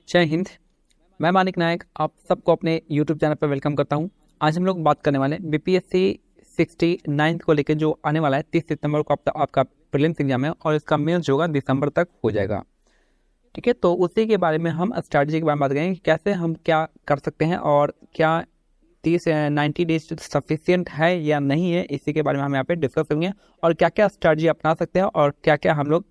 जय हिंद। मैं मानिक नायक आप सबको अपने YouTube चैनल पर वेलकम करता हूं। आज हम लोग बात करने वाले हैं BPSC 69 को लेकर जो आने वाला है 30 सितंबर को आपका प्रीलिम्स एग्जाम है और इसका मेंस जो होगा दिसंबर तक हो जाएगा। ठीक है, तो उसी के बारे में हम स्ट्रैटेजी के बारे में बात करेंगे, कैसे हम क्या कर सकते हैं और क्या 90 डेज सफिशियंट है या नहीं है। इसी के बारे में हम यहाँ पे डिस्कस करेंगे और क्या क्या स्ट्रैटेजी अपना सकते हैं और क्या क्या हम लोग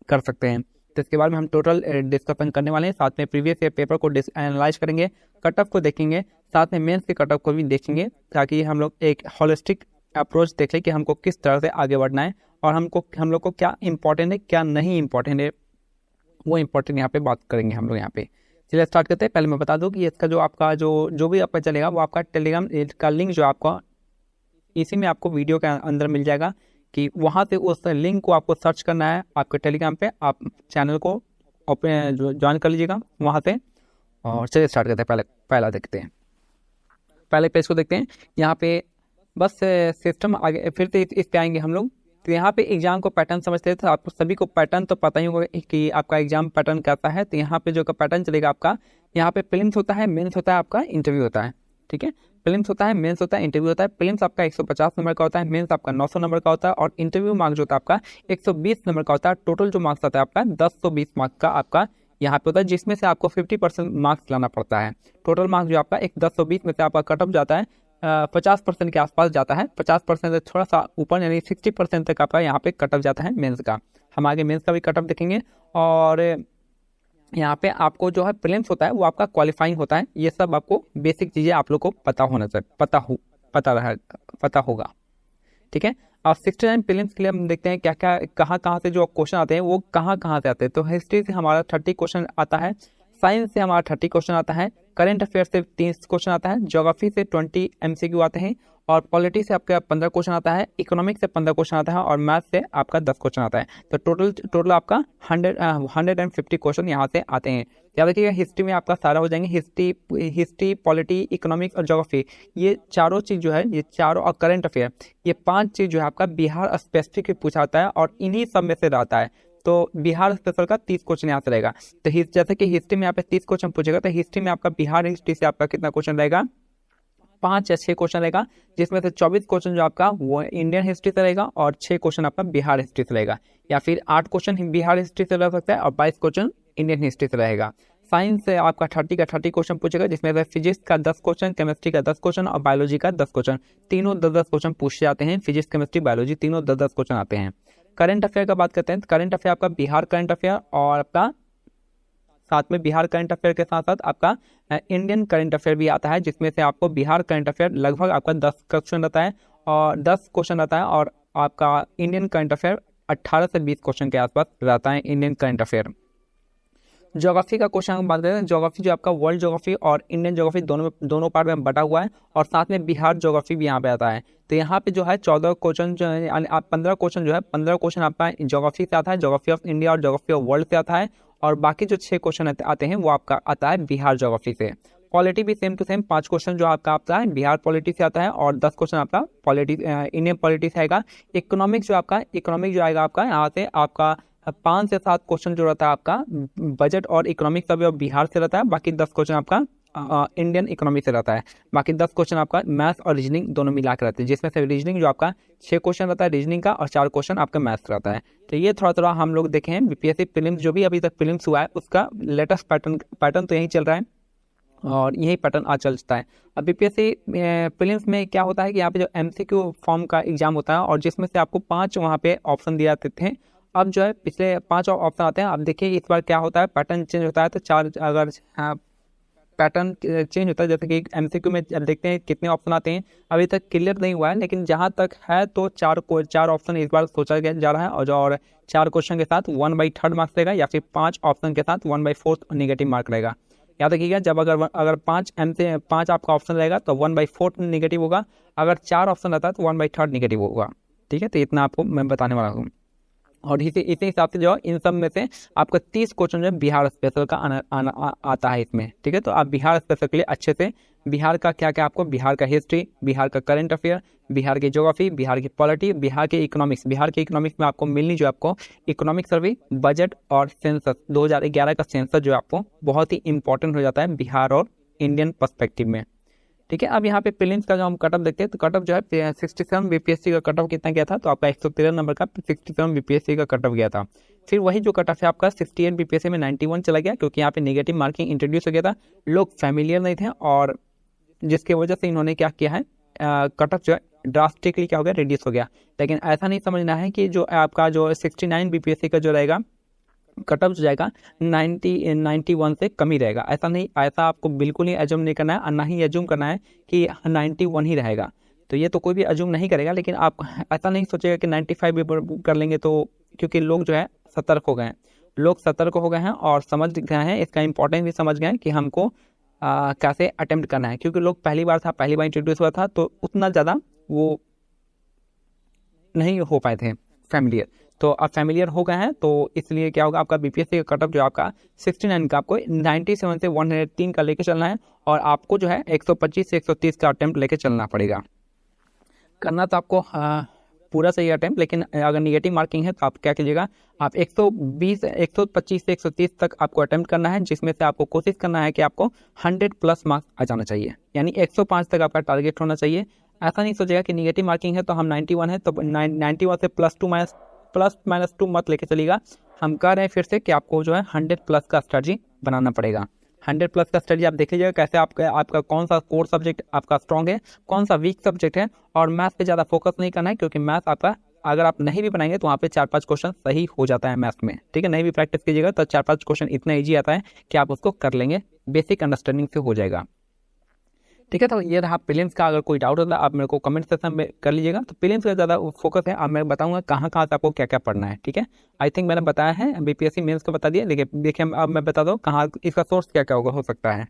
कर सकते हैं। तो इसके बारे में हम टोटल डिस्कशन करने वाले हैं। साथ में प्रीवियस ईयर पेपर को एनालाइज करेंगे, कट ऑफ को देखेंगे, साथ में मेंस के कट ऑफ को भी देखेंगे, ताकि हम लोग एक होलिस्टिक अप्रोच देख लें कि हमको किस तरह से आगे बढ़ना है और हम लोग को क्या इंपॉर्टेंट है क्या नहीं इंपॉर्टेंट है, वो इंपॉर्टेंट यहाँ पे बात करेंगे हम लोग यहाँ पे। चलिए स्टार्ट करते हैं। पहले मैं बता दूं कि इसका जो आपका जो भी आपका चलेगा वो आपका टेलीग्राम का लिंक जो आपका इसी में आपको वीडियो के अंदर मिल जाएगा कि वहाँ से उस लिंक को आपको सर्च करना है आपके टेलीग्राम पे। आप चैनल को ज्वाइन कर लीजिएगा वहाँ से। और चलिए स्टार्ट करते हैं। पहला देखते हैं, पहले पेज को देखते हैं। यहाँ पे बस सिस्टम आगे फिर से इस पे आएंगे हम लोग। तो यहाँ पे एग्जाम को पैटर्न समझते हैं, तो आपको सभी को पैटर्न तो पता ही होगा कि आपका एग्जाम पैटर्न कैसा है। तो यहाँ पे जो पैटर्न चलेगा आपका, यहाँ पे प्रीलिम्स होता है, मेंस होता है, आपका इंटरव्यू होता है। ठीक है, प्रीलिम्स होता है, मेंस होता है, इंटरव्यू होता है। प्रीलिम्स आपका 150 नंबर का होता है, मेंस आपका 900 नंबर का होता है और इंटरव्यू मार्क जो होता है आपका 120 नंबर का होता है। टोटल जो मार्क्स आता है आपका 1020 मार्क्स का आपका यहाँ पे होता है, जिसमें से आपको 50% मार्क्स लाना पड़ता है। टोटल मार्क्स जो आपका 1020 में से आपका कट ऑफ जाता है 50% के आसपास जाता है। 50% से थोड़ा सा ऊपर यानी 60% तक आपका यहाँ पे कट ऑफ जाता है मेंस का। हम आगे मेंस का भी कट ऑफ देखेंगे। और यहाँ पे आपको जो है प्रीलिम्स होता है वो आपका क्वालिफाइंग होता है। ये सब आपको बेसिक चीज़ें आप लोग को पता होना चाहिए, पता होगा। ठीक है, अब 69 प्रीलिम्स के लिए हम देखते हैं क्या क्या कहाँ से जो क्वेश्चन आते हैं वो कहाँ से आते हैं। तो हिस्ट्री से हमारा 30 क्वेश्चन आता है, साइंस से हमारा 30 क्वेश्चन आता है, करंट अफेयर से 30 क्वेश्चन आता है, ज्योग्राफी से 20 MCQ आते हैं और पॉलिटी से आपका 15 क्वेश्चन आता है, इकोनॉमिक्स से 15 क्वेश्चन आता है और मैथ से आपका 10 क्वेश्चन आता है। तो टोटल आपका 150 क्वेश्चन यहाँ से आते हैं। याद रखिएगा, हिस्ट्री में आपका सारा हो जाएंगे। हिस्ट्री, पॉलिटी, इकोनॉमिक्स और ज्योग्राफी, ये चारों चीज़ जो है, ये चारों और करंट अफेयर, ये 5 चीज़ जो है आपका बिहार स्पेसिफिक पूछा जाता है और इन्हीं सब में से रहता है। तो बिहार स्पेशल का 30 क्वेश्चन यहाँ से रहेगा। तो जैसे कि हिस्ट्री में यहाँ पे 30 क्वेश्चन पूछेगा, तो हिस्ट्री में आपका बिहार हिस्ट्री से आपका कितना क्वेश्चन रहेगा, 5 या 6 क्वेश्चन रहेगा, जिसमें से 24 क्वेश्चन जो आपका वो इंडियन हिस्ट्री से रहेगा और 6 क्वेश्चन आपका बिहार हिस्ट्री से रहेगा। या फिर 8 क्वेश्चन बिहार हिस्ट्री से रह सकता है और 22 क्वेश्चन इंडियन हिस्ट्री से रहेगा। साइंस से आपका 30 क्वेश्चन पूछेगा, जिसमें से फिजिक्स का 10 क्वेश्चन, केमिस्ट्री का 10 क्वेश्चन और बायोलॉजी का 10 क्वेश्चन, तीनों 10 क्वेश्चन पूछे जाते हैं। फिजिक्स, केमिस्ट्री, बायोलॉजी तीनों 10 क्वेश्चन आते हैं। करंट अफेयर का बात करते हैं। करंट अफेयर आपका बिहार करंट अफेयर और आपका साथ में बिहार करंट अफेयर के साथ साथ आपका इंडियन करंट अफेयर भी आता है, जिसमें से आपको बिहार करंट अफेयर लगभग आपका 10 क्वेश्चन रहता है और 10 क्वेश्चन रहता है और आपका इंडियन करंट अफेयर 18 से 20 क्वेश्चन के आसपास रहता है इंडियन करंट अफेयर। ज्योग्राफी का क्वेश्चन हम बात करें, ज्योग्राफी जो आपका वर्ल्ड ज्योग्राफी और इंडियन ज्योग्राफी दोनों पार्ट में बटा हुआ है और साथ में बिहार ज्योग्राफी भी यहाँ पे आता है। तो यहाँ पे जो है 14 क्वेश्चन जो है, 15 क्वेश्चन जो है, 15 क्वेश्चन आपका ज्योग्राफी से आता है, ज्योग्राफी ऑफ इंडिया और ज्योग्राफी ऑफ वर्ल्ड से आता है और बाकी जो 6 क्वेश्चन आते हैं वो आपका आता है बिहार ज्योग्राफी से। पॉलिटी भी सेम टू सेम 5 क्वेश्चन जो आपका आता है बिहार पॉलिटी से आता है और 10 क्वेश्चन आपका इंडियन पॉलिटी से आएगा। इकोनॉमिक जो आएगा आपका यहाँ से आपका 5 से 7 क्वेश्चन जो रहता है आपका बजट और इकोनॉमिक्स सब बिहार से रहता है। बाकी 10 क्वेश्चन आपका इंडियन इकोनॉमी से रहता है। बाकी 10 क्वेश्चन आपका मैथ्स और रीजनिंग दोनों मिला कर रहते हैं, जिसमें से रीजनिंग जो आपका 6 क्वेश्चन रहता है रीजनिंग का और 4 क्वेश्चन आपका मैथ्स रहता है। तो ये थोड़ा हम लोग देखें हैं BPSC प्रीलिम्स जो भी अभी तक प्रीलिम्स हुआ है उसका लेटेस्ट पैटर्न तो यही चल रहा है और यही पैटर्न आज चलता है। अब BPSC प्रीलिम्स में क्या होता है कि यहाँ पे जो MCQ फॉर्म का एग्जाम होता है और जिसमें से आपको 5 वहाँ पे ऑप्शन दिए जाते थे। अब जो है पिछले 5 ऑप्शन आते हैं। अब देखिए इस बार क्या होता है, पैटर्न चेंज होता है। तो 4 अगर पैटर्न चेंज होता है, जैसे कि MCQ में अब देखते हैं कितने ऑप्शन आते हैं, अभी तक क्लियर नहीं हुआ है, लेकिन जहाँ तक है तो 4 ऑप्शन इस बार सोचा जा रहा है और 4 क्वेश्चन के साथ 1/3 मार्क्स रहेगा या फिर 5 ऑप्शन के साथ 1/4 नेगेटिव मार्क रहेगा। याद रखिएगा, जब अगर 5 आपका ऑप्शन रहेगा तो 1/4 नेगेटिव होगा, अगर 4 ऑप्शन रहता है तो 1/3 नेगेटिव होगा। ठीक है, तो इतना आपको मैं बताने वाला हूँ। और इसी हिसाब से जो है इन सब में से आपका 30 क्वेश्चन जो है बिहार स्पेशल का आता है इसमें, ठीक है। तो आप बिहार स्पेशल के लिए अच्छे से बिहार का क्या क्या आपको, बिहार का हिस्ट्री, बिहार का करंट अफेयर, बिहार की ज्योग्राफी, बिहार की पॉलिटी, बिहार के इकोनॉमिक्स में आपको मिलनी जो आपको इकोनॉमिक सर्वे, बजट और सेंसस 2011 का सेंसस जो आपको बहुत ही इंपॉर्टेंट हो जाता है बिहार और इंडियन पर्सपेक्टिव में, ठीक है। अब यहाँ पे प्रीलिम्स का जो हम कटअप देखते हैं तो कटअप जो है 67 बीपीएससी का कटअप कितना गया था, तो आपका 113 नंबर का 67 बीपीएससी का कटअप गया था। फिर वही जो कटअप है आपका 68 बीपीएससी में 91 चला गया, क्योंकि यहाँ पे नेगेटिव मार्किंग इंट्रोड्यूस हो गया था, लोग फैमिलियर नहीं थे, और जिसकी वजह से इन्होंने क्या किया है, कटअप जो है ड्रास्टिकली क्या हो गया, रिड्यूस हो गया। लेकिन ऐसा नहीं समझना है कि जो आपका जो 69 बीपीएससी का जो रहेगा कटअप जो जाएगा 91 से कम ही रहेगा, ऐसा नहीं, ऐसा आपको बिल्कुल ही एज्यूम नहीं करना है, और ना ही एज्यूम करना है कि 91 ही रहेगा। तो ये तो कोई भी एज्यूम नहीं करेगा, लेकिन आप ऐसा नहीं सोचेगा कि 95 भी कर लेंगे, तो क्योंकि लोग जो है सतर्क हो गए हैं, और समझ गए हैं, इसका इंपॉर्टेंस भी समझ गए हैं कि हमको कैसे अटेम्प्ट करना है, क्योंकि लोग पहली बार इंट्रोड्यूस हुआ था, तो उतना ज़्यादा वो नहीं हो पाए थे फैमिलियर। तो आप फैमिलियर हो गए हैं, तो इसलिए क्या होगा, आपका बीपीएससी का कटअप जो आपका 69 का आपको 97 से 103 का लेके चलना है, और आपको जो है 125 से 130 का अटेम्प्ट लेके चलना पड़ेगा। करना तो आपको पूरा सही अटेम्प्ट, लेकिन अगर निगेटिव मार्किंग है तो आप क्या कीजिएगा, आप 125 से 130 तक आपको अटेम्प्ट करना है, जिसमें से आपको कोशिश करना है कि आपको 100+ मार्क्स आ जाना चाहिए, यानी 105 तक आपका टारगेट होना चाहिए। ऐसा नहीं सोचेगा कि निगेटिव मार्किंग है तो हम 91 है तो 91 से +2 मत लेके चलिएगा। हम कह रहे हैं फिर से कि आपको जो है 100+ का स्ट्रेटजी बनाना पड़ेगा। 100+ का स्ट्रेटजी आप देख लीजिएगा कैसे आपका कौन सा कोर सब्जेक्ट आपका स्ट्रॉन्ग है, कौन सा वीक सब्जेक्ट है, और मैथ्स पे ज़्यादा फोकस नहीं करना है, क्योंकि मैथ्स आपका अगर आप नहीं भी बनाएंगे तो वहाँ पे 4-5 क्वेश्चन सही हो जाता है मैथ्स में, ठीक है। नहीं भी प्रैक्टिस कीजिएगा तो 4-5 क्वेश्चन इतना ईजी आता है कि आप उसको कर लेंगे, बेसिक अंडरस्टैंडिंग से हो जाएगा, ठीक है। तो ये रहा प्रीलिम्स का। अगर कोई डाउट होता है आप मेरे को कमेंट सेक्शन में कर लीजिएगा। तो प्रीलिम्स का ज़्यादा फोकस है, अब मैं बताऊंगा कहाँ से आपको क्या क्या पढ़ना है, ठीक है। आई थिंक मैंने बताया है, बीपीएससी मेंस को बता दिया, देखिए अब मैं बता दूँ कहाँ इसका सोर्स क्या क्या हो सकता है।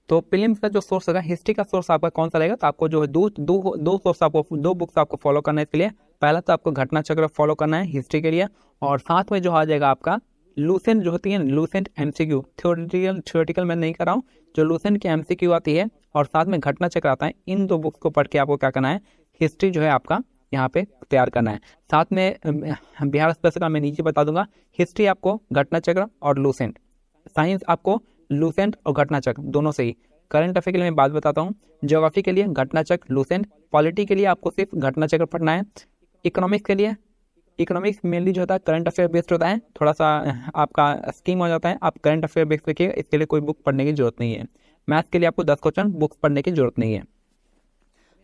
तो प्रीलिम्स का जो सोर्स होगा, हिस्ट्री का सोर्स आपका कौन सा रहेगा, तो आपको जो है दो सोर्स आपको, 2 बुक्स आपको फॉलो करना है इसके लिए। पहला तो आपको घटना चक्र फॉलो करना है हिस्ट्री के लिए, और साथ में जो आ जाएगा आपका लूसेंट जो होती है, लूसेंट एमसीक्यू, थ्योरेटिकल मैं नहीं कर रहा हूँ, जो लूसेंट की एमसीक्यू आती है और साथ में घटना चक्र आता है, इन 2 बुक्स को पढ़ के आपको क्या करना है, हिस्ट्री जो है आपका यहाँ पे तैयार करना है। साथ में बिहार स्पेशल का मैं नीचे बता दूंगा, हिस्ट्री आपको घटना चक्र और लूसेंट, साइंस आपको लूसेंट और घटना चक्र दोनों से ही। करंट अफेयर के लिए मैं बात बताता हूँ, ज्योग्राफी के लिए घटना चक्र लूसेंट, पॉलिटी के लिए आपको सिर्फ घटना चक्र पढ़ना है, इकोनॉमिक्स के लिए, इकोनॉमिक्स मेनली जो होता है करंट अफेयर बेस्ड होता है, थोड़ा सा आपका स्कीम हो जाता है, आप करंट अफेयर बेस्ड देखिए, इसके लिए कोई बुक पढ़ने की जरूरत नहीं है। मैथ्स के लिए आपको 10 क्वेश्चन बुक्स पढ़ने की जरूरत नहीं है।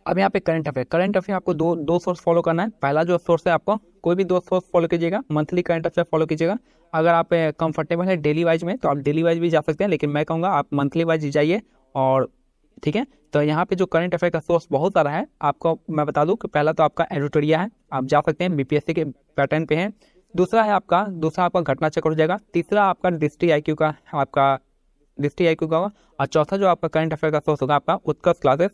अब यहाँ पे करंट अफेयर आपको दो सोर्स फॉलो करना है। पहला जो सोर्स है, आपको कोई भी 2 सोर्स फॉलो कीजिएगा, मंथली करंट अफेयर फॉलो कीजिएगा। अगर आप कंफर्टेबल है डेली वाइज में तो आप डेली वाइज भी जा सकते हैं, लेकिन मैं कहूँगा आप मंथली वाइज जाइए, और ठीक है। तो यहाँ पे जो करंट अफेयर का सोर्स बहुत सारा है, आपको मैं बता दूं कि पहला तो आपका एडिटोरिया है, आप जा सकते हैं, बीपीएससी के पैटर्न पे है। दूसरा आपका घटना चक्र हो जाएगा। तीसरा आपका डिस्ट्रिक्ट आईक्यू का होगा, और चौथा जो आपका करंट अफेयर का सोर्स होगा आपका उत्कर्ष क्लासेस,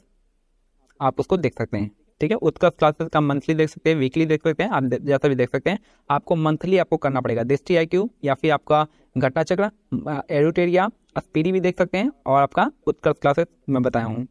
आप उसको देख सकते हैं, ठीक है। उत्कर्ष क्लासेस का मंथली देख सकते हैं, वीकली देख सकते हैं, आप जैसा भी देख सकते हैं। आपको मंथली आपको करना पड़ेगा डिस्ट्रिक्ट आईक्यू, या फिर आपका घटना चक्र, एडिटोरिया, स्पीडी भी देख सकते हैं, और आपका उत्कर्ष क्लासेस मैं बताया हूँ।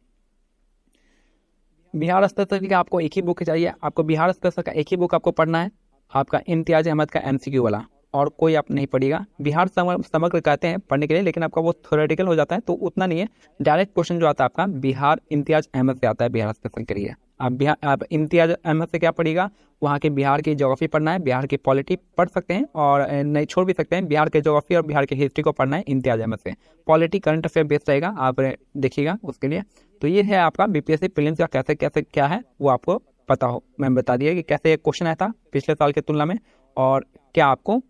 बिहार स्पेशल का आपको एक ही बुक चाहिए, आपको बिहार स्पेशल का एक ही बुक आपको पढ़ना है, आपका इम्तियाज अहमद का एमसीक्यू वाला, और कोई आप नहीं पढ़िएगा। बिहार समग्र कहते हैं पढ़ने के लिए, लेकिन आपका वो थ्योरेटिकल हो जाता है, तो उतना नहीं है। डायरेक्ट क्वेश्चन जो आता है आपका बिहार इम्तियाज अहमद से आता है बिहार स्पेशल के लिए। आप इम्तियाज अहमद से क्या पढ़िएगा, वहाँ के बिहार की ज्योग्राफी पढ़ना है, बिहार की पॉलिटी पढ़ सकते हैं, और नहीं छोड़ भी सकते हैं, बिहार के ज्योग्राफी और बिहार के हिस्ट्री को पढ़ना है इम्तियाज अहमद से। पॉलिटी करंट अफेयर बेस्ड रहेगा, आप देखिएगा उसके लिए। तो ये है आपका बीपीएससी प्रीलिम्स का कैसे कैसे क्या है वो आपको पता हो, मैं बता दिया कि कैसे क्वेश्चन आया था पिछले साल की तुलना में, और क्या आपको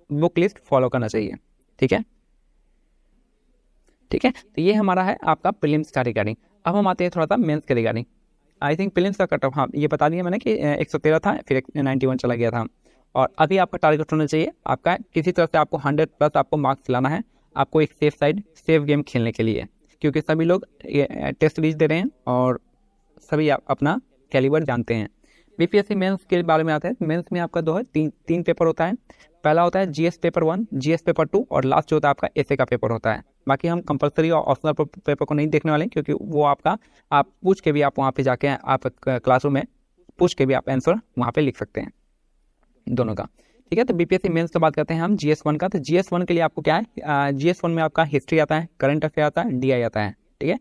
बुक लिस्ट फॉलो करना चाहिए, ठीक है। तो ये हमारा है आपका प्रीलिम्स का रिगार्डिंग। अब हम आते हैं थोड़ा सा मेंस के रिगार्डिंग। आई थिंक प्रीलिम्स का कट ऑफ, हाँ ये बता दिया मैंने कि 113 था, फिर 91 चला गया था, और अभी आपका टारगेट होना चाहिए आपका किसी तरह से आपको 100+ आपको मार्क्स लाना है, आपको एक सेफ गेम खेलने के लिए, क्योंकि सभी लोग टेस्ट सीरीज दे रहे हैं और सभी अपना कैलिबर जानते हैं। बीपीएससी मेंस के बारे में आता है। मेंस में आपका दो है तीन पेपर होता है। पहला होता है जीएस पेपर 1, जीएस पेपर 2 और लास्ट जो होता है आपका एसए का पेपर होता है। बाकी हम कंपलसरी और ऑप्शनल पेपर को नहीं देखने वाले, क्योंकि वो आपका आप पूछ के भी आप वहाँ पे जाके आप क्लासरूम में पूछ के भी आप आंसर वहाँ पे लिख सकते हैं दोनों का। ठीक है, तो बीपीएससी मेंस की बात करते हैं हम जीएस 1 का। तो जीएस 1 के लिए आपको क्या है, जीएस 1 में आपका हिस्ट्री आता है, करंट अफेयर आता है, डीआई आता है। ठीक है,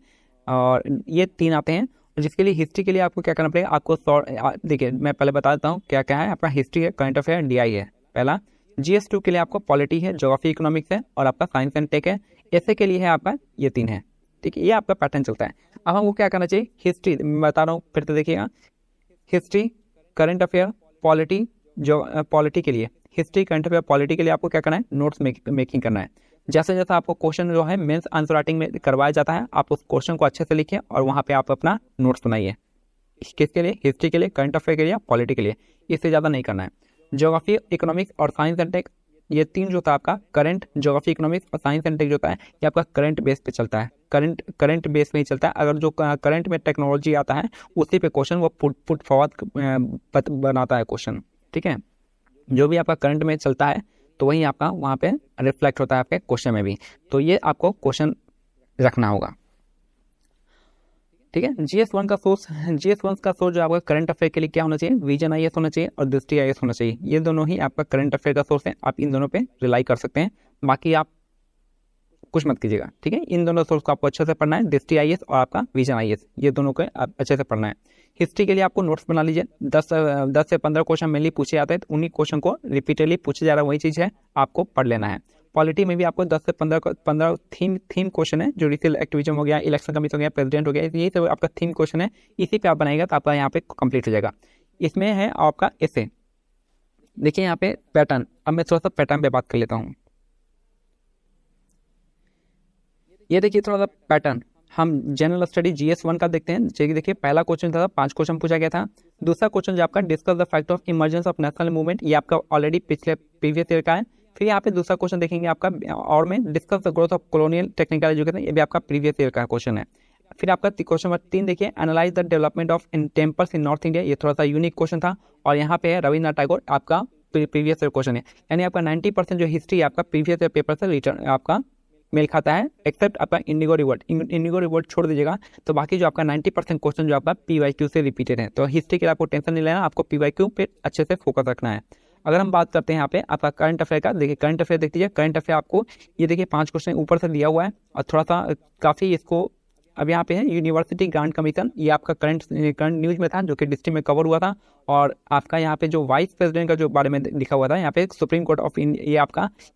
और ये 3 आते हैं। जिसके लिए हिस्ट्री के लिए आपको क्या करना पड़ेगा, आपको देखिए मैं पहले बता देता हूँ क्या क्या है। आपका हिस्ट्री है, करंट अफेयर, डीआई है पहला। जीएस 2 के लिए आपको पॉलिटी है, ज्योग्राफी इकोनॉमिक्स है और आपका साइंस एंड टेक है। एसए के लिए है आपका ये 3 है। ठीक है, ये आपका पैटर्न चलता है। अब हमको क्या करना चाहिए, हिस्ट्री बता रहा हूँ फिर से देखिएगा, हिस्ट्री, करंट अफेयर, पॉलिटी, जो पॉलिटी के लिए हिस्ट्री, करंट अफेयर, पॉलिटी के लिए आपको क्या करना है, नोट्स मेकिंग करना है। जैसे जैसा आपको क्वेश्चन जो है मेंस आंसर राइटिंग में करवाया जाता है, आप उस क्वेश्चन को अच्छे से लिखिए और वहाँ पे आप अपना नोट्स बनाइए। किसके लिए, हिस्ट्री के लिए, करंट अफेयर के लिए, पॉलिटी के लिए, इससे ज़्यादा नहीं करना है। ज्योग्राफी, इकोनॉमिक्स और साइंस एंड टेक, ये 3 जो होता है आपका करंट, ज्योग्राफी, इकोनॉमिक्स और साइंस एंड टेक जो होता है ये आपका करंट बेस पे चलता है। करंट बेस पे ही चलता है। अगर जो करंट में टेक्नोलॉजी आता है उसी पे क्वेश्चन वो पुट फॉरवर्ड बनाता है क्वेश्चन। ठीक है, जो भी आपका करंट में चलता है तो वही आपका वहाँ पे रिफ्लेक्ट होता है आपके क्वेश्चन में भी। तो ये आपको क्वेश्चन रखना होगा। ठीक है, जीएस 1 का सोर्स जो आपका करंट अफेयर के लिए क्या होना चाहिए, विजन आईएएस होना चाहिए और दृष्टि आईएएस होना चाहिए। ये दोनों ही आपका करंट अफेयर का सोर्स है, आप इन दोनों पे रिलाई कर सकते हैं। बाकी आप कुछ मत कीजिएगा। ठीक है, इन दोनों सोर्स को आपको अच्छे से पढ़ना है, दृष्टि आईएएस और आपका विजन आईएएस, ये दोनों को आप अच्छे से पढ़ना है। हिस्ट्री के लिए आपको नोट्स बना लीजिए। 10 से 15 क्वेश्चन मेनली पूछे जाते हैं, तो उन्हीं क्वेश्चन को रिपीटेडली पूछे जा रहा है, वही चीज़ है आपको पढ़ लेना है। पॉलिटी में भी आपको 10 से 15 थीम क्वेश्चन है, जुडिशियल एक्टिविज्म हो गया, इलेक्शन कमीशन हो गया, प्रेसिडेंट हो गया, ये सब आपका थीम क्वेश्चन है। इसी पे आप बनाएगा तो आपका यहाँ पे कंप्लीट हो जाएगा। इसमें है आपका एसे। देखिए यहाँ पे पैटर्न, अब मैं थोड़ा सा पैटर्न पे बात कर लेता हूँ। ये देखिए थोड़ा सा पैटर्न, हम जनरल स्टडी जीएस 1 का देखते हैं। देखिए पहला क्वेश्चन था 5 क्वेश्चन पूछा गया था। दूसरा क्वेश्चन जो आपका discuss the fact of emergence of national movement, ये आपका ऑलरेडी प्रीवियस ईयर का है। फिर यहाँ पे दूसरा क्वेश्चन देखेंगे आपका और में discuss the growth of colonial technical education, ये भी आपका प्रीवियस ईयर का क्वेश्चन है। फिर आपका क्वेश्चन नंबर 3 देखिए, analyse the development of in temples in north India, ये थोड़ा सा यूनिक क्वेश्चन था। और यहाँ पे है रविन्द्रनाथ टैगोर, आपका प्रीवियस ईयर क्वेश्चन है। यानी आपका 90% जो हिस्ट्री आपका प्रीवियस ईयर पेपर से रिटर्न आपका मेल खाता है, एक्सेप्ट आपका इंडिगो रिवोल्ट छोड़ दीजिएगा। तो बाकी जो आपका 90% क्वेश्चन जो आपका पीवाईक्यू से रिपीटेड है। तो हिस्ट्री के लिए आपको टेंशन नहीं लेना, आपको पीवाईक्यू पे अच्छे से फोकस रखना है। अगर हम बात करते हैं यहाँ पे आपका करंट अफेयर का, देखिए करंट अफेयर देख लीजिए। करंट अफेयर आपको ये देखिए 5 क्वेश्चन ऊपर से दिया हुआ है और थोड़ा सा काफ़ी इसको, अब यहाँ पे है यूनिवर्सिटी ग्रांट कमीशन, ये आपका करंट न्यूज में था जो कि डिस्ट्रिक्ट में कवर हुआ था। और आपका यहाँ पे जो वाइस प्रेसिडेंट का जो बारे में लिखा हुआ था, यहाँ पे सुप्रीम कोर्ट ऑफ इंडिया,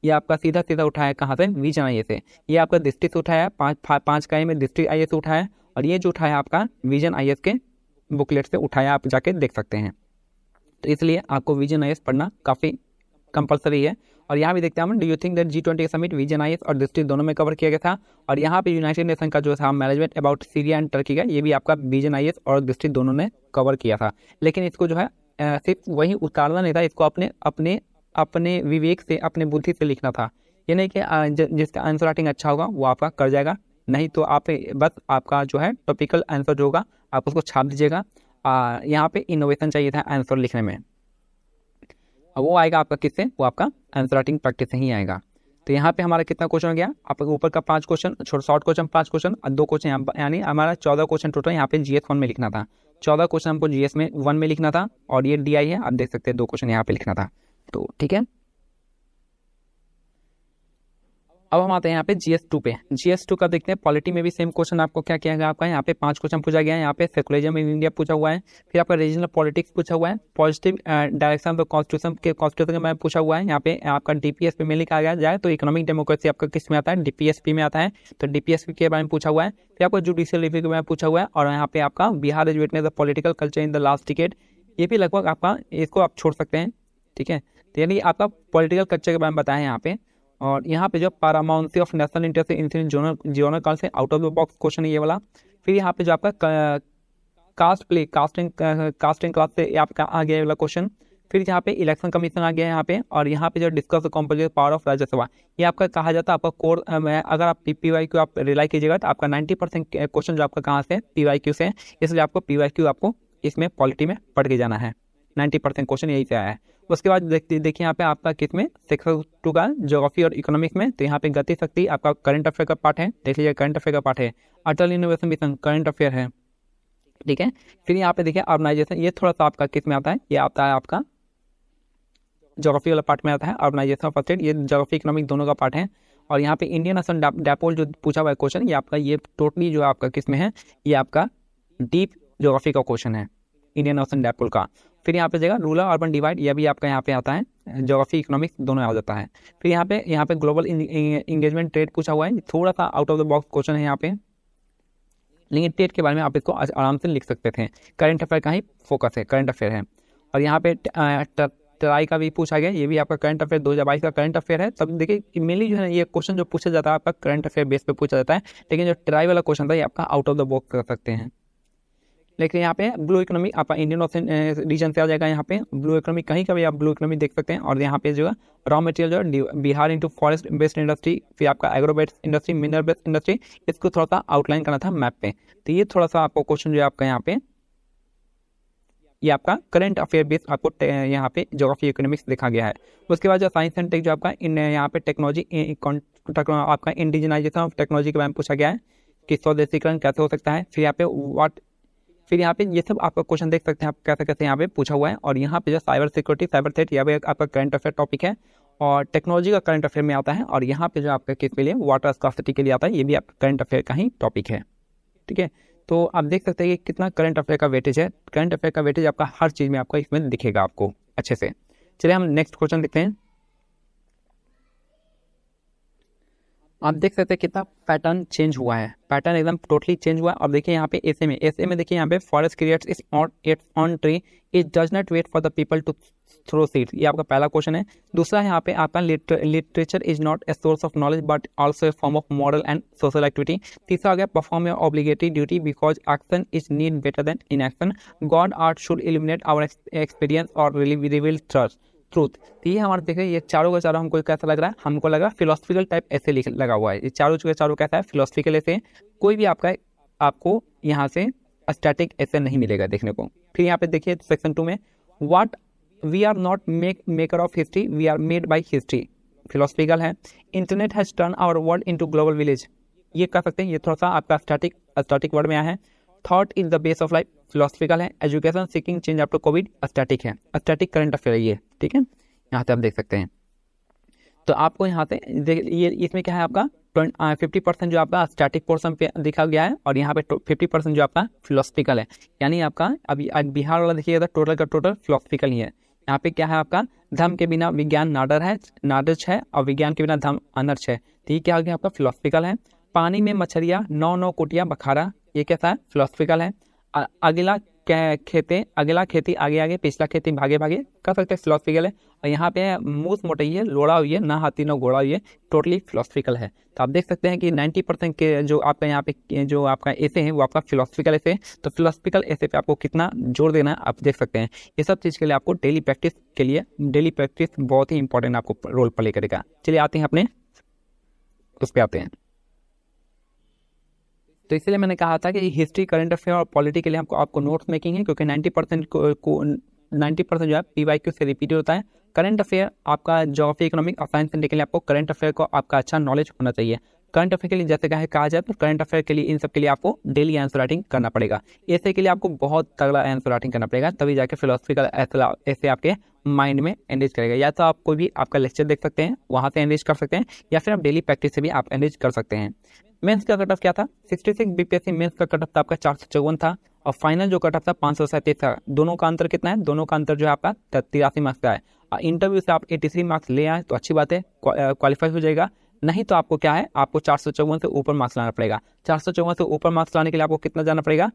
ये आपका सीधा उठाया कहाँ से, विजन आईएएस से। ये आपका डिस्ट्रिक्ट से उठाया, 5 का में डिस्ट्रिक्ट आईएएस से उठाया, और ये जो उठाया आपका विजन आईएएस के बुकलेट से उठाया, आप जाके देख सकते हैं। तो इसलिए आपको विजन आईएएस पढ़ना काफ़ी कंपलसरी है। और यहाँ भी देखते हैं हम, do you think that G20 summit vision IAS और डिस्ट्रिक्ट दोनों में कवर किया गया था। और यहाँ पे यूनाइटेड नेशन का जो था management about Syria and Turkey का, ये भी आपका विजन आईएएस और डिस्ट्रिक्ट दोनों ने कवर किया था। लेकिन इसको जो है सिर्फ वही उतारना नहीं था, इसको अपने विवेक से, अपने बुद्धि से लिखना था। ये नहीं कि जिसका आंसर राइटिंग अच्छा होगा वो आपका कर जाएगा, नहीं तो आप बस आपका जो है टॉपिकल आंसर जो होगा आप उसको छाप दीजिएगा। यहाँ पे इनोवेशन चाहिए था आंसर लिखने में, वो आएगा आपका किससे, वो आपका आंसर राइटिंग प्रैक्टिस से ही आएगा। तो यहाँ पे हमारा कितना क्वेश्चन हो गया, आपका ऊपर का 5 क्वेश्चन, शॉर्ट क्वेश्चन 5 क्वेश्चन और 2 क्वेश्चन, यानी हमारा 14 क्वेश्चन टोटल यहाँ पे जीएस 1 में लिखना था। 14 क्वेश्चन हमको जीएस में 1 में लिखना था, और ये डीआई है, आप देख सकते हैं 2 क्वेश्चन यहाँ पे लिखना था। तो ठीक है, अब हम आते हैं यहाँ पे GS2 पे। GS2 का देखते हैं, पॉलिटी में भी सेम क्वेश्चन आपको क्या किया गया, आपका यहाँ पे 5 क्वेश्चन पूछा गया है। यहाँ पे सेकुलरिज्म इन इंडिया पूछा हुआ है, फिर आपका रीजनल पॉलिटिक्स पूछा हुआ है, पॉजिटिव डायरेक्शन ऑफ कॉन्स्टिट्यूशन में पूछा हुआ है। यहाँ पे आपका डीपीएस पे में लिखा गया जाए तो इकोनॉमिक डेमोक्रेसी आपका किस में आता है, डीपीएसपी में आता है, तो डीपीएसपी के बारे में पूछा हुआ है। फिर आपका जुडिशियल रिव्यू के बारे में पूछा हुआ है, और यहाँ पे आपका Bihar is witness the political culture in the last decade, ये भी लगभग आपका, इसको आप छोड़ सकते हैं। ठीक है, तो यानी आपका पॉलिटिकल कल्चर के बारे में बताया है यहाँ पे। और यहाँ पे जो paramountcy of national interest in zonal call से out of the box question है ये वाला। फिर यहाँ पे जो आपका कास्टिंग क्लास से आपका आ गया वाला क्वेश्चन। फिर यहाँ पे इलेक्शन कमीशन आ गया है यहाँ पे, और यहाँ पे जो discuss composite power of Rajya Sabha, ये आपका कहा जाता है आपका कोर। अगर आप पीवाईक्यू आप रिलाई कीजिएगा तो आपका 90% क्वेश्चन जो आपका कहाँ से, पीवाईक्यू से, इसलिए आपको पीवाईक्यू आपको इसमें पॉलिटी में पढ़ के जाना है। 90% क्वेश्चन यही से आया है। उसके बाद देखिए यहाँ पे आपका किस में सेक्शन 2 का ज्योग्राफी और इकोनॉमिक्स में, तो यहाँ पे गति शक्ति आपका करंट अफेयर का पार्ट है, देख लीजिए करंट अफेयर का पार्ट है। अटल इनोवेशन मिशन करंट अफेयर है, ठीक है। फिर यहाँ पे देखिए ऑर्गेनाइजेशन, ये थोड़ा सा आपका किस में आता है, ये आता है आपका ज्योग्राफी वाला पार्ट में आता है। ऑर्गेनाइजेशन ऑफ स्टेट ये ज्योग्राफी इकोनॉमिक दोनों का पार्ट है। और यहाँ पे इंडियन ओशन डायपोल जो पूछा हुआ है क्वेश्चन, ये आपका ये टोटली जो आपका किस में है, ये आपका डीप ज्योग्राफी का क्वेश्चन है, इंडियन ओशन डायपोल का। फिर यहाँ पे जाएगा रूरल अर्बन डिवाइड, ये भी आपका यहाँ पे आता है, ज्योग्राफी इकोनॉमिक्स दोनों आ जाता है। फिर यहाँ पे ग्लोबल इंगेजमेंट ट्रेड पूछा हुआ है, थोड़ा सा out of the box question है यहाँ पे, लेकिन ट्रेड के बारे में आप इसको आराम से लिख सकते थे, करंट अफेयर का ही फोकस है, करंट अफेयर है। और यहाँ पे ट्राई का भी पूछा गया, ये भी आपका करंट अफेयर 2022 का करंट अफेयर है। तब देखिए मेनली जो है ये क्वेश्चन जो पूछा जाता है आपका करंट अफेयर बेस पे पूछा जाता है, लेकिन जो ट्राई वाला क्वेश्चन था ये आपका आउट ऑफ द बॉक्स कर सकते हैं। लेकिन यहाँ पे ब्लू इकोनॉमी आपका इंडियन ओशन रीजन से आ जाएगा, यहाँ पे ब्लू इकोनॉमी कहीं का भी आप ब्लू इकोनॉमी देख सकते हैं। और यहाँ पे जो है रॉ मटेरियल जो है Bihar into forest based industry, फिर आपका agro based industry, mineral based industry, इसको थोड़ा सा आउटलाइन करना था मैप पे। तो ये थोड़ा सा आपको क्वेश्चन जो है आपका यहाँ पे ये आपका करंट अफेयर बेस्ड आपको यहाँ पे ज्योग्राफी इकोनॉमिक्स देखा गया है। उसके बाद जो साइंस एंड टेक जो आपका यहाँ पे टेक्नोलॉजी आपका इंडिजिनाइजेशन ऑफ टेक्नोलॉजी के बारे में पूछा गया है कि स्वदेशीकरण कैसे हो सकता है। फिर यहाँ पे ये सब आपका क्वेश्चन देख सकते हैं आप कैसे कैसे यहाँ पे पूछा हुआ है। और यहाँ पे जो साइबर सिक्योरिटी साइबर थ्रेट यहाँ पे आपका करंट अफेयर टॉपिक है, और टेक्नोलॉजी का करंट अफेयर में आता है। और यहाँ पे जो आपका किस के लिए वाटर स्कार्सिटी के लिए आता है, ये भी आपका करंट अफेयर का ही टॉपिक है, ठीक है। तो आप देख सकते हैं कि कितना करंट अफेयर का वेटेज है, करंट अफेयर का वेटेज आपका हर चीज़ में आपका इसमें दिखेगा आपको अच्छे से। चलिए हम नेक्स्ट क्वेश्चन देखते हैं। आप देख सकते हैं कितना पैटर्न चेंज हुआ है, पैटर्न एकदम टोटली चेंज हुआ है। अब देखिए यहाँ पे ऐसे में देखिए यहाँ पे forest creates its own tree, it does not wait for the people to throw seeds, ये आपका पहला क्वेश्चन है। दूसरा यहाँ पे आपका literature is not a source of knowledge but also a form of moral and social activity. तीसरा आ गया perform your obligatory duty because action is need better than inaction, god art should illuminate our experience और reveal trust truth. तो ये हमारे देखिए ये चारों का चारों हमको कैसा लग रहा है, हमको लगा फिलोसफिकल टाइप ऐसे लगा हुआ है। ये चारों के चारों कैसा है, फिलोसफिकल ऐसे, कोई भी आपको यहाँ से स्टैटिक ऐसे नहीं मिलेगा देखने को। फिर यहाँ पे देखिए सेक्शन 2 में what we are not maker of history, we are made by history, philosophical है। Internet has turn our world into global village, ये कह सकते हैं, ये थोड़ा सा आपका स्टैटिक वर्ड में आया है। Thought is the base of life, philosophical है। Education seeking change after COVID, static है, स्टैटिक करंट अफेयर है ये, ठीक है। यहाँ से आप देख सकते हैं। तो आपको यहाँ से ये इसमें क्या है आपका 50% जो आपका स्टैटिक पोर्शन पे दिखा गया है, और यहाँ पे 50% जो आपका फिलोसफिकल है। यानी आपका अभी बिहार वाला देखिएगा टोटल का टोटल फिलोसफिकल ही है। यहाँ पे क्या है आपका धर्म के बिना विज्ञान नादर्श है, और विज्ञान के बिना धर्म अनर्श है। तो ये क्या हो गया आपका फिलोसफिकल है। पानी में मछलियाँ 9 कुटिया बखारा, ये कैसा है, फिलोसफिकल है। अगला खेती आगे पिछला खेती भागे कर सकते हैं, फिलोसफिकल है। और यहाँ पे मूस मोटई है, लोड़ा हुई है, ना हाथी ना घोड़ा हुई है, टोटली फिलोसफिकल है। तो आप देख सकते हैं कि 90% के जो आपका यहाँ पे जो आपका ऐसे है वो आपका फिलोसफिकल ऐसे। तो फिलोसफिकल ऐसे पे आपको कितना जोर देना है आप देख सकते हैं। ये सब चीज़ के लिए आपको डेली प्रैक्टिस बहुत ही इंपॉर्टेंट आपको रोल प्ले करेगा। चलिए आते हैं अपने उस पर आते हैं। तो इसलिए मैंने कहा था कि हिस्ट्री करंट अफेयर और पॉलिटी के लिए आपको नोट्स मेकिंग है, क्योंकि 90% जो है PYQ से रिपीट होता है। करंट अफेयर आपका ज्योग्राफी इकोनॉमिक और साइंस के लिए आपको करंट अफेयर को आपका अच्छा नॉलेज होना चाहिए। करंट अफेयर के लिए जैसे कहा जाए तो करंट अफेयर के लिए इन सब के लिए आपको डेली आंसर राइटिंग करना पड़ेगा। ऐसे के लिए आपको बहुत तगड़ा आंसर राइटिंग करना पड़ेगा, तभी जाके फिलोसफिकल ऐसे आपके माइंड में एंगेज करेगा। या तो आप कोई भी आपका लेक्चर देख सकते हैं, वहाँ से एंगेज कर सकते हैं, या फिर आप डेली प्रैक्टिस से भी आप एंगेज कर सकते हैं। मेंस का कट ऑफ क्या था, 66 BPSC मेंस का कट ऑफ था आपका 454 था, और फाइनल जो कट ऑफ था 537 था। दोनों का अंतर कितना है, दोनों का अंतर जो है आपका 83 मार्क्स का है। इंटरव्यू से आप 83 मार्क्स ले आए तो अच्छी बात है, क्वालिफाई हो जाएगा। नहीं तो आपको क्या है, आपको 454 से ऊपर मार्क्स लाना पड़ेगा। 454 से ऊपर मार्क्स लाने के लिए आपको कितना जाना पड़ेगा,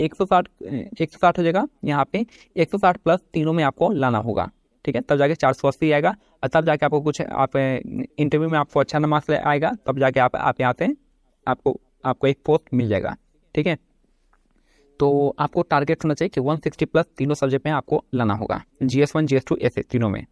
160 हो जाएगा। यहाँ पे 160 प्लस तीनों में आपको लाना होगा, ठीक है। तब जाके 480 आएगा, और तब जाके आपको कुछ आप इंटरव्यू में आपको अच्छा मार्क्स आएगा, तब जाके आप यहाँ से आपको एक पोस्ट मिल जाएगा, ठीक है। तो आपको टारगेट होना चाहिए कि 160 प्लस तीनों सब्जेक्ट में आपको लाना होगा, GS1 GS2 ऐसे तीनों में।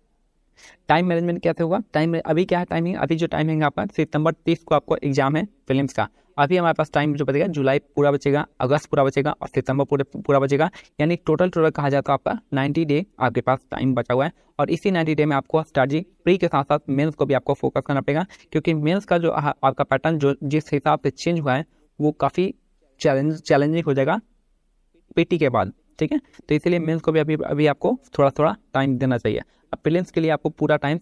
टाइम मैनेजमेंट कैसे होगा, टाइम अभी क्या है टाइमिंग, अभी जो टाइमिंग आपका सितंबर 30 को आपको एग्जाम है फिल्म्स का। अभी हमारे पास टाइम जो बचेगा, जुलाई पूरा बचेगा, अगस्त पूरा बचेगा और सितंबर पूरा बचेगा, यानी टोटल कहा जाए तो आपका 90 डे आपके पास टाइम बचा हुआ है। और इसी 90 डे में आपको स्ट्रैटेजी प्री के साथ साथ मेंस को भी आपको फोकस करना पड़ेगा, क्योंकि मेंस का जो आपका पैटर्न जो जिस हिसाब से चेंज हुआ है वो काफ़ी चैलेंजिंग हो जाएगा पीटी के बाद, ठीक है। तो इसीलिए मेंस को भी अभी आपको थोड़ा टाइम देना चाहिए। अब प्रीलिम्स के लिए आपको पूरा टाइम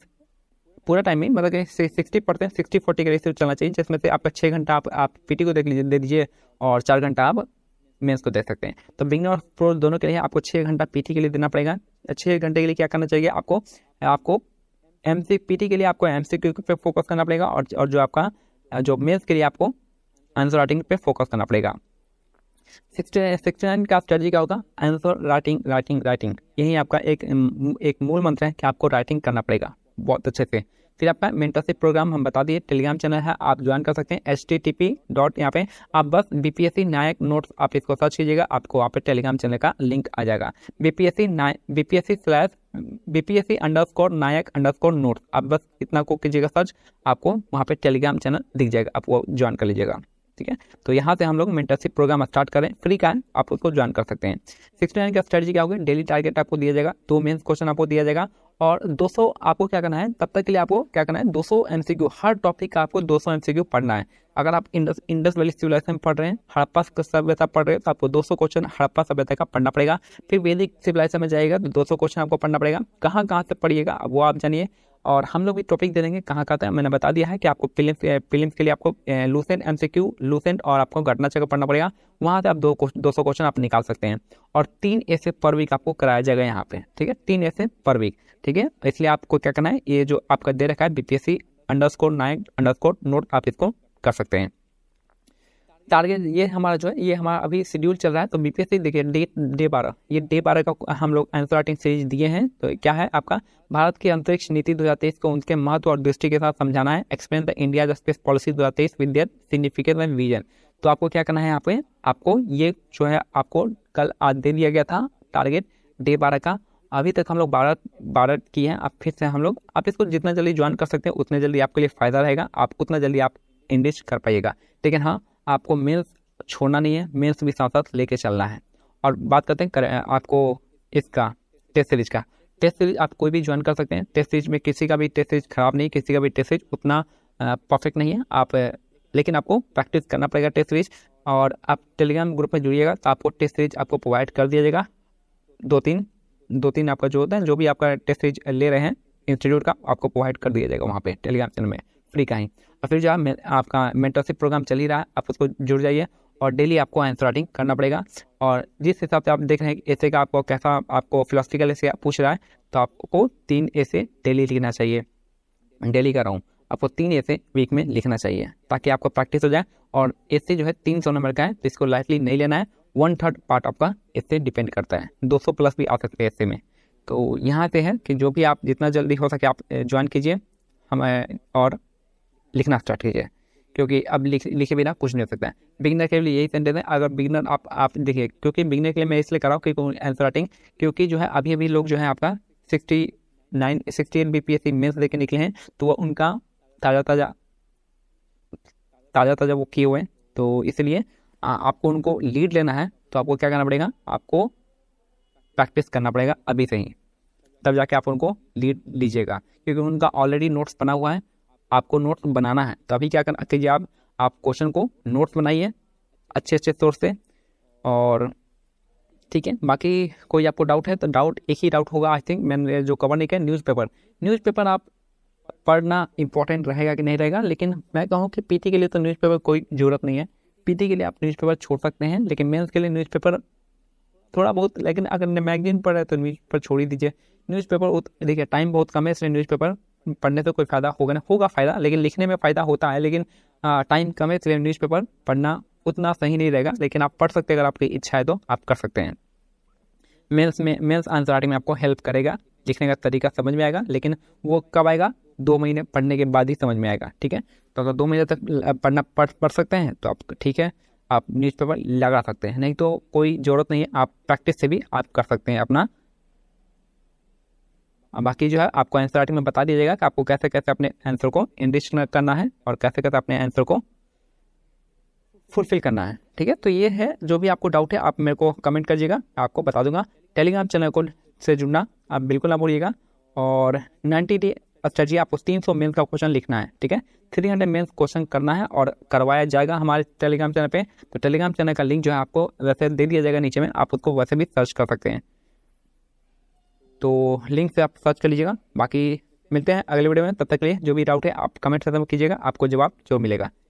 में मतलब कि 60% 60-40 के रेशियो चलना चाहिए, जिसमें से आपका 6 घंटा आप पीटी को दे दीजिए और 4 घंटा आप मेंस को दे सकते हैं। तो बिगिनर और प्रो दोनों के लिए आपको 6 घंटा पीटी के लिए देना पड़ेगा। 6 घंटे के लिए क्या करना चाहिए आपको पीटी के लिए आपको एमसीक्यू पे फोकस करना पड़ेगा और जो आपका जो मेंस के लिए आपको आंसर राइटिंग पे फोकस करना पड़ेगा। 69 का स्ट्रेटजी क्या होगा, आंसर राइटिंग यही आपका एक मूल मंत्र है कि आपको राइटिंग करना पड़ेगा बहुत अच्छे से। फिर आपका मेंटरशिप प्रोग्राम हम बता दिए, टेलीग्राम चैनल है, आप ज्वाइन कर सकते हैं http यहाँ पे आप बस बीपीएससी नायक नोट्स आप इसको सर्च कीजिएगा, आपको वहाँ पे टेलीग्राम चैनल का लिंक आ जाएगा। BPSC_नायक_नोट्स आप बस इतना को कीजिएगा सर्च, आपको वहाँ पे टेलीग्राम चैनल दिख जाएगा, आप वो ज्वाइन कर लीजिएगा, ठीक है। तो यहाँ से हम लोग मेंटरशिप प्रोग्राम स्टार्ट करें, फ्री का है, आप उसको ज्वाइन कर सकते हैं। 69 का स्ट्रेटजी क्या होगी, डेली टारगेट आपको दिया जाएगा, 2 मेंस क्वेश्चन आपको दिया जाएगा और 200 आपको क्या करना है, तब तक के लिए आपको क्या करना है 200 एमसीक्यू, हर टॉपिक का आपको 200 एमसीक्यू पढ़ना है। अगर आप इंडस वैली सिविलाइजेशन पढ़ रहे हैं, हड़प्पा सभ्यता पढ़ रहे हैं, तो आपको 200 क्वेश्चन हड़प्पा सभ्यता का पढ़ना पड़ेगा। फिर वैदिक सिविलाइजेशन में जाएगा तो 200 क्वेश्चन आपको पढ़ना पड़ेगा। कहाँ से पढ़िएगा वो आप जानिए, और हम लोग भी टॉपिक दे देंगे कहाँ है। मैंने बता दिया है कि आपको प्रीलिम्स के लिए आपको लूसेंट एमसीक्यू, लूसेंट और आपको घटना चक्र पढ़ना पड़ेगा, वहाँ से आप 200 क्वेश्चन आप निकाल सकते हैं। और 3 ऐसे पर वीक आपको कराया जाएगा यहाँ पे, ठीक है, 3 ऐसे पर वीक, ठीक है। इसलिए आपको क्या करना है, ये जो आपका दे रखा है BPSC_नायक_नोट आप इसको कर सकते हैं। टारगेट ये हमारा जो है, ये हमारा अभी शेड्यूल चल रहा है। तो बीपीएससी देखिए डे 12, ये डे 12 का हम लोग आंसर राइटिंग सीरीज दिए हैं। तो क्या है आपका, भारत की अंतरिक्ष नीति 2023 को उनके महत्व और दृष्टि के साथ समझाना है। Explain the India space policy 2023 with their significance and vision. तो आपको क्या करना है, यहाँ पे आपको ये जो है आपको कल आज दे दिया गया था टारगेट डे 12 का। अभी तक हम लोग 12 किए हैं। अब फिर से हम लोग, आप इसको जितना जल्दी ज्वाइन कर सकते हैं उतने जल्दी आपके लिए फ़ायदा रहेगा, आप उतना जल्दी आप इंडिश कर पाइएगा। लेकिन हाँ, आपको मेंस छोड़ना नहीं है, मेंस भी साथ साथ लेके चलना है। और बात करते हैं आपको इसका टेस्ट सीरीज आप कोई भी ज्वाइन कर सकते हैं। टेस्ट सीरीज में किसी का भी टेस्ट सीरीज खराब नहीं, किसी का भी टेस्ट सीरीज उतना परफेक्ट नहीं है, आप लेकिन आपको प्रैक्टिस करना पड़ेगा टेस्ट सीरीज। और आप टेलीग्राम ग्रुप में जुड़िएगा तो आपको टेस्ट सीरीज आपको प्रोवाइड कर दिया जाएगा। दो तीन आपका जो होता है, जो भी आपका टेस्ट सीरीज ले रहे हैं इंस्टीट्यूट का, आपको प्रोवाइड कर दिया जाएगा वहाँ पे टेलीग्राम चैनल में, फ्री का ही। और फिर जो आपका मेंटरशिप प्रोग्राम चल ही रहा है, आप उसको जुड़ जाइए और डेली आपको आंसर राइटिंग करना पड़ेगा। और जिस हिसाब से आप देख रहे हैं ऐसे का आपको कैसा आपको फिलोसफिकल ऐसे पूछ रहा है, तो आपको 3 ऐसे डेली लिखना चाहिए। डेली कर रहा हूँ, आपको 3 ऐसे वीक में लिखना चाहिए ताकि आपको प्रैक्टिस हो जाए। और ऐसे जो है 300 नंबर का है, तो इसको लाइटली नहीं लेना है। 1/3 पार्ट आपका इससे डिपेंड करता है, 200 प्लस भी आ सकते हैं ऐसे में। तो यहाँ पे है कि जो भी आप जितना जल्दी हो सके आप ज्वाइन कीजिए हमें और लिखना स्टार्ट कीजिए, क्योंकि अब लिखे बिना कुछ नहीं हो सकता है। बिगिनर के लिए यही सेंटेंस है। अगर बिगिनर आप देखिए, क्योंकि बिगिनर के लिए मैं इसलिए कर रहा हूँ कि आंसर राइटिंग, क्योंकि जो है अभी लोग जो है आपका 68 बीपीएससी मेंस देके निकले हैं, तो वो उनका ताज़ा वो किए हुए हैं। तो इसलिए आपको उनको लीड लेना है, तो आपको क्या करना पड़ेगा, आपको प्रैक्टिस करना पड़ेगा अभी से ही, तब जाके आप उनको लीड लीजिएगा, क्योंकि उनका ऑलरेडी नोट्स बना हुआ है, आपको नोट्स बनाना है। तो अभी क्या करना कीजिए, आप क्वेश्चन को नोट्स बनाइए अच्छे सोर्स से। और ठीक है, बाकी कोई आपको डाउट है तो डाउट एक ही डाउट होगा, आई थिंक मैंने जो कवर नहीं किया, न्यूज़पेपर आप पढ़ना इंपॉर्टेंट रहेगा कि नहीं रहेगा। लेकिन मैं कहूँ कि पीटी के लिए तो न्यूज़पेपर कोई ज़रूरत नहीं है। पीटी के लिए आप न्यूज़पेपर छोड़ सकते हैं, लेकिन मेंस के लिए न्यूज़पेपर थोड़ा बहुत, लेकिन अगर मैगजीन पढ़ रहे तो न्यूज़पेपर छोड़ ही दीजिए। न्यूज़पेपर देखिए टाइम बहुत कम है, इसलिए न्यूज़पेपर पढ़ने से कोई फ़ायदा होगा ना, होगा फ़ायदा, लेकिन लिखने में फ़ायदा होता है, लेकिन टाइम कम है, इसलिए न्यूज़पेपर पढ़ना उतना सही नहीं रहेगा। लेकिन आप पढ़ सकते हैं, अगर आपकी इच्छा है तो आप कर सकते हैं। मेंस आंसर राइटिंग में आपको हेल्प करेगा, लिखने का तरीका समझ में आएगा, लेकिन वो कब आएगा, 2 महीने पढ़ने के बाद ही समझ में आएगा, ठीक है। तो अगर 2 महीने तक पढ़ सकते हैं तो आप ठीक है, आप न्यूज़पेपर लगा सकते हैं, नहीं तो कोई ज़रूरत नहीं है, आप प्रैक्टिस से भी आप कर सकते हैं अपना बाकी जो है आपको आंसर राइटिंग में बता दीजिएगा कि आपको कैसे कैसे अपने आंसर को एनरिच करना है और कैसे कैसे अपने आंसर को फुलफिल करना है। ठीक है, तो ये है, जो भी आपको डाउट है आप मेरे को कमेंट करिएगा, आपको बता दूंगा। टेलीग्राम चैनल को से जुड़ना आप बिल्कुल ना भूलिएगा। और 90 डे स्ट्रेटजी, आपको 300 मेंस का क्वेश्चन लिखना है। ठीक है, 300 मेंस क्वेश्चन करना है और करवाया जाएगा हमारे टेलीग्राम चैनल पे। तो टेलीग्राम चैनल का लिंक जो है आपको वैसे दे दिया जाएगा नीचे में, आप उसको वैसे भी सर्च कर सकते हैं, तो लिंक से आप सर्च कर लीजिएगा। बाकी मिलते हैं अगले वीडियो में, तब तक के लिए जो भी डाउट है आप कमेंट सेक्शन में कीजिएगा, आपको जवाब जो मिलेगा।